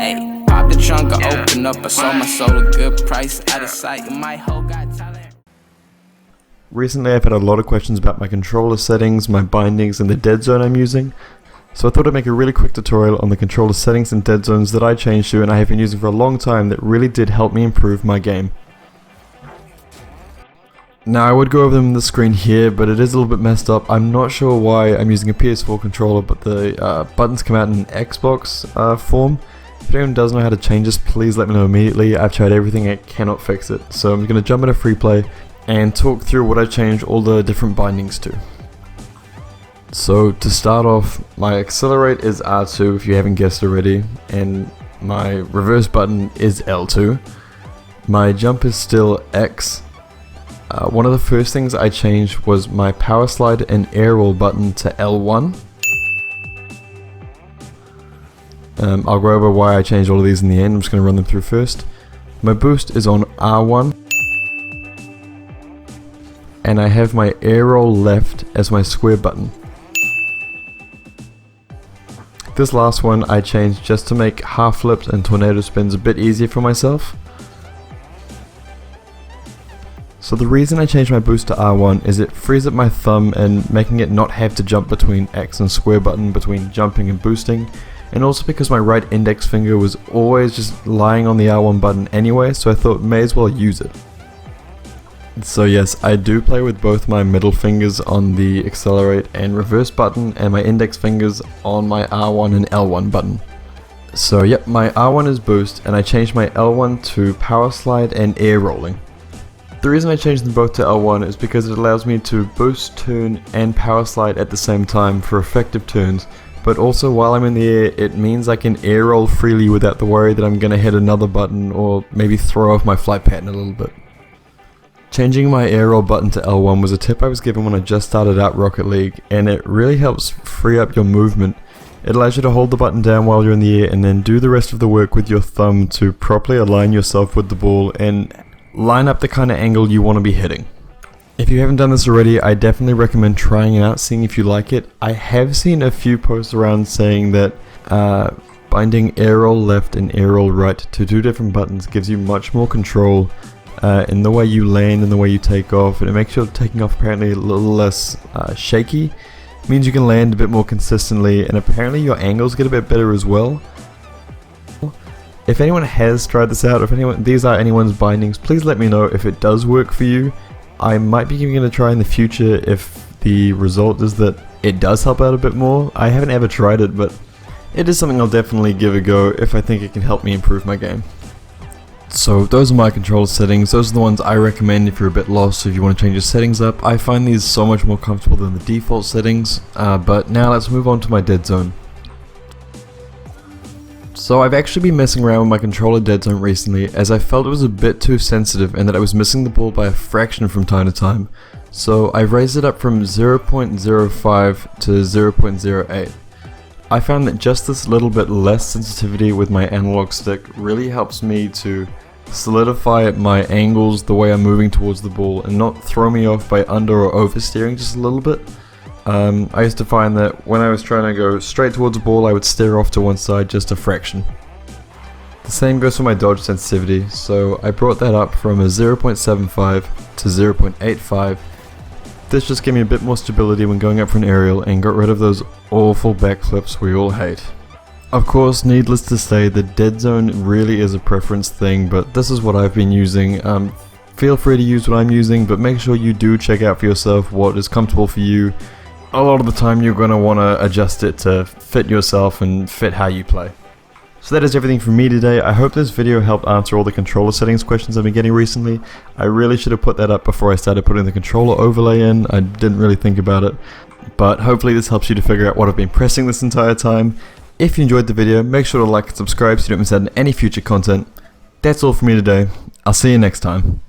Hey, pop the trunk, I open up, I sold my soul a good price, out of sight, my whole got talent. Recently I've had a lot of questions about my controller settings, my bindings, and the Deadzone I'm using. So I thought I'd make a really quick tutorial on the controller settings and Deadzones that I changed to and I have been using for a long time that really did help me improve my game. Now I would go over them on the screen here, but it is a little bit messed up. I'm not sure why I'm using a PS4 controller, but the buttons come out in an Xbox form. If anyone does know how to change this, please let me know immediately. I've tried everything, I cannot fix it. So I'm going to jump into free play and talk through what I changed all the different bindings to. So to start off, my accelerate is R2 if you haven't guessed already, and my reverse button is L2. My jump is still X. One of the first things I changed was my power slide and air roll button to L1. I'll go over why I changed all of these in the end. I'm just going to run them through first. My boost is on R1. And I have my air roll left as my square button. This last one I changed just to make half flips and tornado spins a bit easier for myself. So the reason I changed my boost to R1 is it frees up my thumb and making it not have to jump between X and square button between jumping and boosting, and also because my right index finger was always just lying on the R1 button anyway, so I thought may as well use it. So yes, I do play with both my middle fingers on the accelerate and reverse button and my index fingers on my R1 and L1 button. So yep, my R1 is boost and I changed my L1 to power slide and air rolling. The reason I changed them both to L1 is because it allows me to boost, turn and power slide at the same time for effective turns, but also while I'm in the air it means I can air roll freely without the worry that I'm going to hit another button or maybe throw off my flight pattern a little bit. Changing my air roll button to L1 was a tip I was given when I just started out Rocket League, and it really helps free up your movement. It allows you to hold the button down while you're in the air and then do the rest of the work with your thumb to properly align yourself with the ball and line up the kind of angle you want to be hitting. If you haven't done this already, I definitely recommend trying it out, seeing if you like it. I have seen a few posts around saying that binding air roll left and air roll right to two different buttons gives you much more control in the way you land and the way you take off, and it makes your taking off apparently a little less shaky. It means you can land a bit more consistently, and apparently your angles get a bit better as well. If anyone has tried this out, or if these are anyone's bindings, please let me know if it does work for you. I might be giving it a try in the future if the result is that it does help out a bit more. I haven't ever tried it, but it is something I'll definitely give a go if I think it can help me improve my game. So those are my controller settings. Those are the ones I recommend if you're a bit lost, if you want to change your settings up. I find these so much more comfortable than the default settings. But now let's move on to my Deadzone. So I've actually been messing around with my controller Deadzone recently, as I felt it was a bit too sensitive and that I was missing the ball by a fraction from time to time. So I raised it up from 0.05 to 0.08. I found that just this little bit less sensitivity with my analog stick really helps me to solidify my angles, the way I'm moving towards the ball, and not throw me off by under or oversteering just a little bit. I used to find that when I was trying to go straight towards the ball, I would steer off to one side just a fraction. The same goes for my dodge sensitivity, so I brought that up from a 0.75 to 0.85. This just gave me a bit more stability when going up for an aerial and got rid of those awful backflips we all hate. Of course, needless to say, the Deadzone really is a preference thing, but this is what I've been using. Feel free to use what I'm using, but make sure you do check out for yourself what is comfortable for you. A lot of the time you're going to want to adjust it to fit yourself and fit how you play. So that is everything from me today. I hope this video helped answer all the controller settings questions I've been getting recently. I really should have put that up before I started putting the controller overlay in. I didn't really think about it. But hopefully this helps you to figure out what I've been pressing this entire time. If you enjoyed the video, make sure to like and subscribe so you don't miss out on any future content. That's all from me today. I'll see you next time.